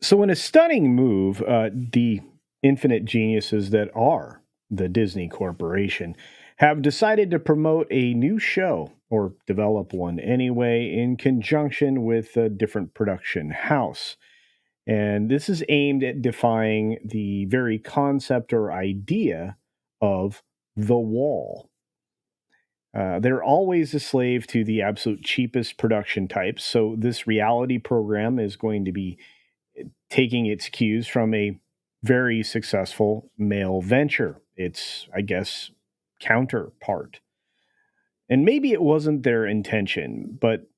So, in a stunning move, the infinite geniuses that are the Disney Corporation have decided to promote a new show or develop one anyway in conjunction with a different production house. And this is aimed at defying the very concept or idea of the wall. They're always a slave to the absolute cheapest production types. So, this reality program is going to be taking its cues from a very successful male venture, its, I guess, counterpart. And maybe it wasn't their intention, but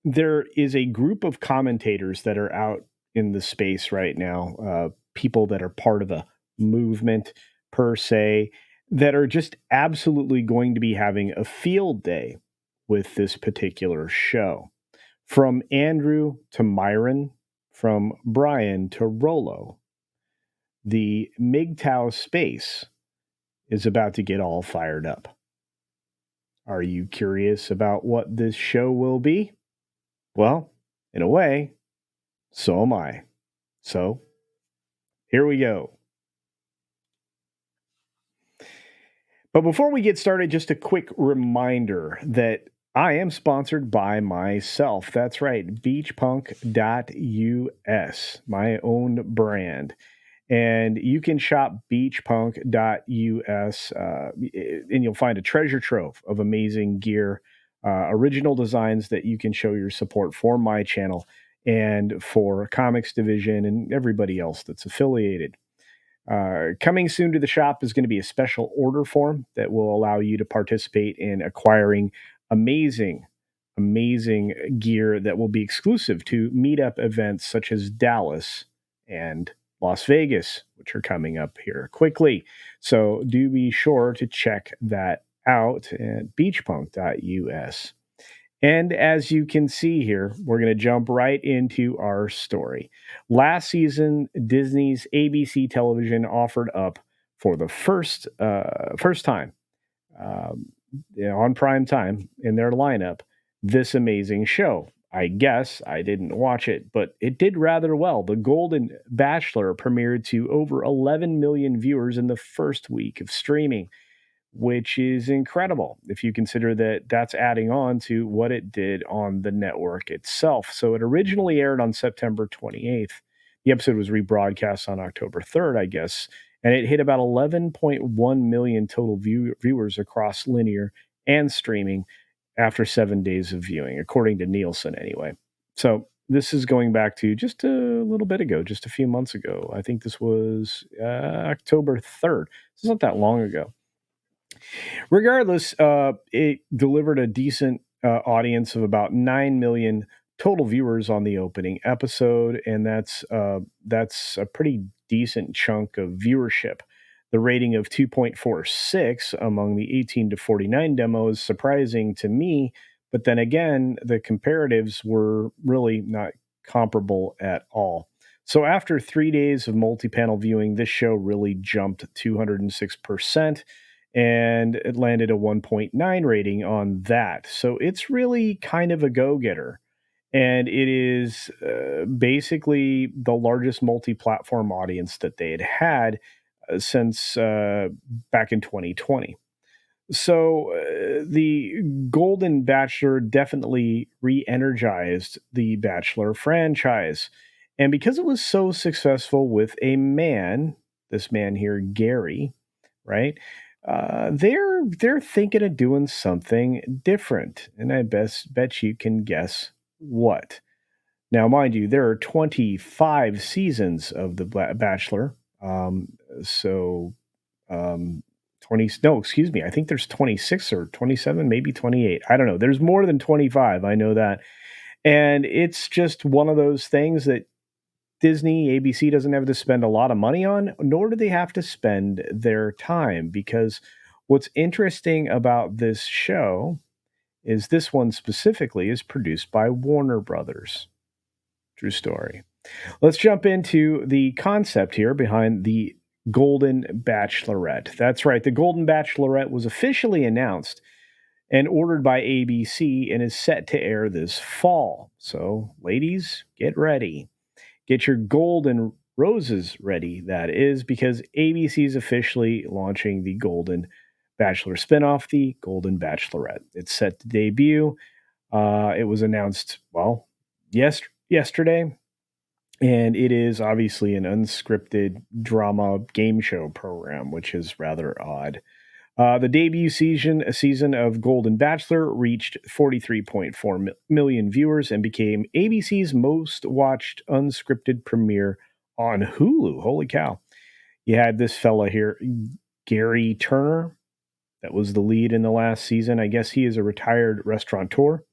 there is a group of commentators that are out in the space right now, people that are part of a movement per se, that are just absolutely going to be having a field day with this particular show. From Andrew to Myron, from Brian to Rolo, the MIGTOW space is about to get all fired up. Are you curious about what this show will be? Well, in a way, so am I. So, here we go. But before we get started, just a quick reminder that I am sponsored by myself. That's right, beachpunk.us, my own brand. And you can shop beachpunk.us, and you'll find a treasure trove of amazing gear, original designs that you can show your support for my channel and for Comics Division and everybody else that's affiliated. Coming soon to the shop is going to be a special order form that will allow you to participate in acquiring amazing, amazing gear that will be exclusive to meetup events such as Dallas and Las Vegas, which are coming up here quickly. So do be sure to check that out at beachpunk.us. And as you can see here, we're going to jump right into our story. Last season, Disney's ABC television offered up for the first time, um, on prime time in their lineup, this amazing show. I guess I didn't watch it, but it did rather well. The Golden Bachelor premiered to over 11 million viewers in the first week of streaming, which is incredible if you consider that that's adding on to what it did on the network itself. So it originally aired on September 28th. The episode was rebroadcast on October 3rd, I guess, and it hit about 11.1 million total viewers across linear and streaming after 7 days of viewing, according to Nielsen, anyway. So this is going back to just a little bit ago, just a few months ago. I think this was October 3rd. This is not that long ago. Regardless, it delivered a decent audience of about 9 million total viewers on the opening episode, and that's a pretty decent chunk of viewership. The rating of 2.46 among the 18 to 49 demo is surprising to me, but then again, the comparatives were really not comparable at all. So after 3 days of multi-panel viewing, this show really jumped 206%, and it landed a 1.9 rating on that. So it's really kind of a go getter. And it is basically the largest multi platform audience that they had since back in 2020. So the Golden Bachelor definitely re energized the Bachelor franchise. And because it was so successful with a man, this man here, Gary, right? They're thinking of doing something different, and I best bet you can guess what. Now, mind you, there are 25 seasons of The Bachelor. So, 20, no, excuse me. I think there's 26 or 27, maybe 28. I don't know. There's more than 25. I know that. And it's just one of those things that Disney, ABC doesn't have to spend a lot of money on, nor do they have to spend their time. Because what's interesting about this show is this one specifically is produced by Warner Brothers. True story. Let's jump into the concept here behind the Golden Bachelorette. That's right, the Golden Bachelorette was officially announced and ordered by ABC and is set to air this fall. So, ladies, get ready. Get your golden roses ready, that is, because ABC is officially launching the Golden Bachelor spinoff, the Golden Bachelorette. It's set to debut. It was announced, well, yesterday, and it is obviously an unscripted drama game show program, which is rather odd. The debut season of Golden Bachelor reached 43.4 million viewers and became ABC's most watched unscripted premiere on Hulu. Holy cow. You had this fella here, Gary Turner, that was the lead in the last season. I guess he is a retired restaurateur.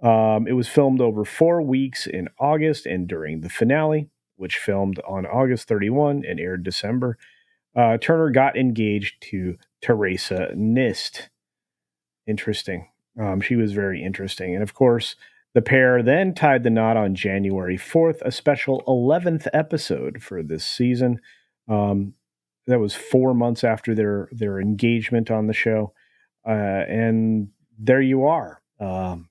It was filmed over 4 weeks in August and during the finale, which filmed on August 31 and aired December. Turner got engaged to Teresa Nist. Interesting. She was very interesting. And of course, the pair then tied the knot on January 4th, a special 11th episode for this season. That was 4 months after their engagement on the show. And there you are.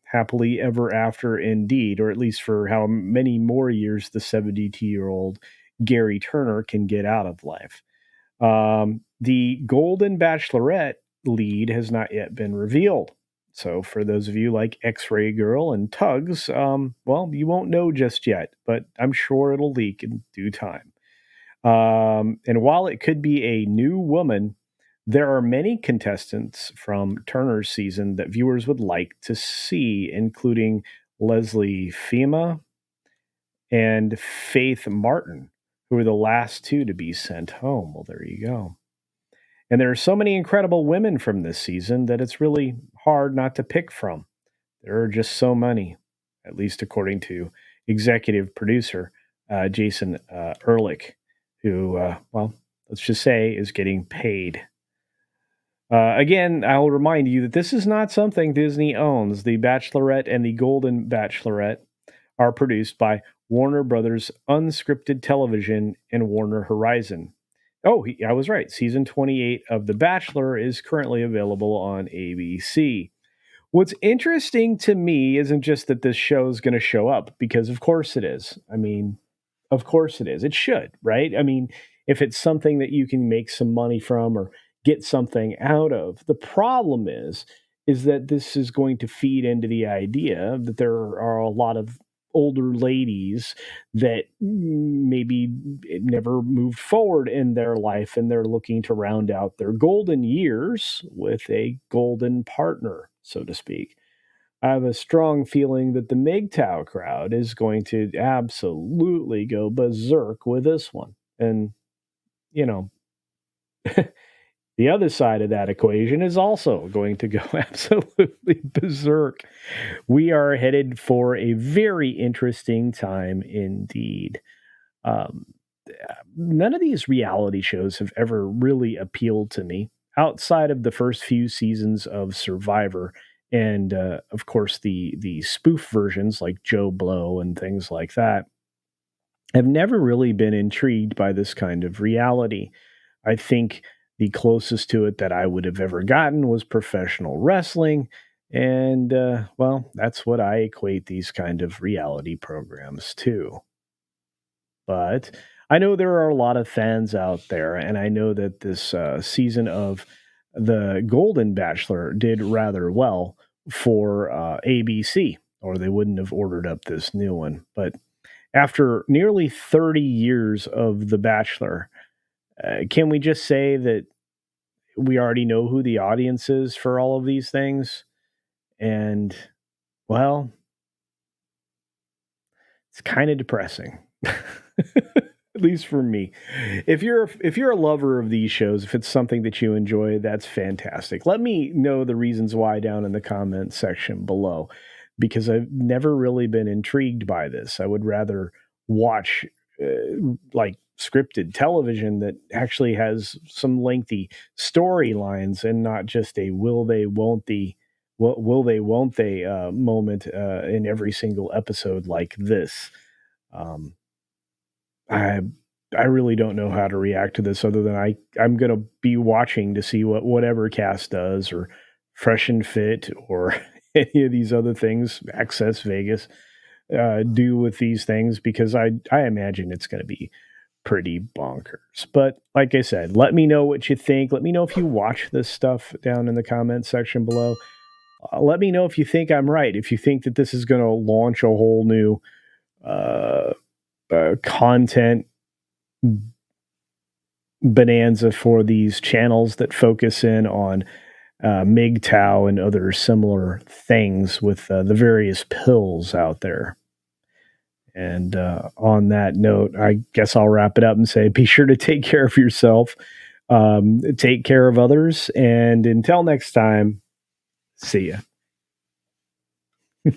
Happily ever after, indeed, or at least for how many more years the 72-year-old Gary Turner can get out of life. The Golden Bachelorette lead has not yet been revealed. So for those of you like X-Ray Girl and Tugs, well, you won't know just yet, but I'm sure it'll leak in due time. And while it could be a new woman, there are many contestants from Turner's season that viewers would like to see, including Leslie Fema and Faith Martin, who were the last two to be sent home. Well, there you go. And there are so many incredible women from this season that it's really hard not to pick from. There are just so many, at least according to executive producer Jason Ehrlich, who, well, let's just say is getting paid. Again, I'll remind you that this is not something Disney owns. The Bachelorette and the Golden Bachelorette are produced by Warner Brothers Unscripted Television and Warner Horizon. Oh, I was right. Season 28 of The Bachelor is currently available on ABC. What's interesting to me isn't just that this show is going to show up, because of course it is. I mean, of course it is. It should, right? I mean, if it's something that you can make some money from or get something out of. The problem is that this is going to feed into the idea that there are a lot of older ladies that maybe never moved forward in their life, and they're looking to round out their golden years with a golden partner, so to speak. I have a strong feeling that the MIGTOW crowd is going to absolutely go berserk with this one. And, you know, the other side of that equation is also going to go absolutely berserk. We are headed for a very interesting time indeed. Um, None of these reality shows have ever really appealed to me outside of the first few seasons of Survivor, and of course the spoof versions like Joe Blow and things like that. I've never really been intrigued by this kind of reality. I think the closest to it that I would have ever gotten was professional wrestling. And, well, that's what I equate these kind of reality programs to. But I know there are a lot of fans out there, and I know that this season of The Golden Bachelor did rather well for ABC, or they wouldn't have ordered up this new one. But after nearly 30 years of The Bachelor, can we just say that we already know who the audience is for all of these things? And, well, it's kind of depressing. At least for me. If you're a lover of these shows, if it's something that you enjoy, that's fantastic. Let me know the reasons why down in the comment section below, because I've never really been intrigued by this. I would rather watch like scripted television that actually has some lengthy storylines and not just a will they won't they moment in every single episode like this. Um, I I really don't know how to react to this other than I'm gonna be watching to see what whatever cast does, or Fresh and Fit, or any of these other things, Access Vegas. do with these things, because I imagine it's going to be pretty bonkers. But like I said, let me know what you think. Let me know if you watch this stuff down in the comment section below. Let me know if you think I'm right. If you think that this is going to launch a whole new uh, content bonanza for these channels that focus in on MIGTOW and other similar things with the various pills out there. And on that note, I guess I'll wrap it up and say be sure to take care of yourself, take care of others, and until next time, see ya.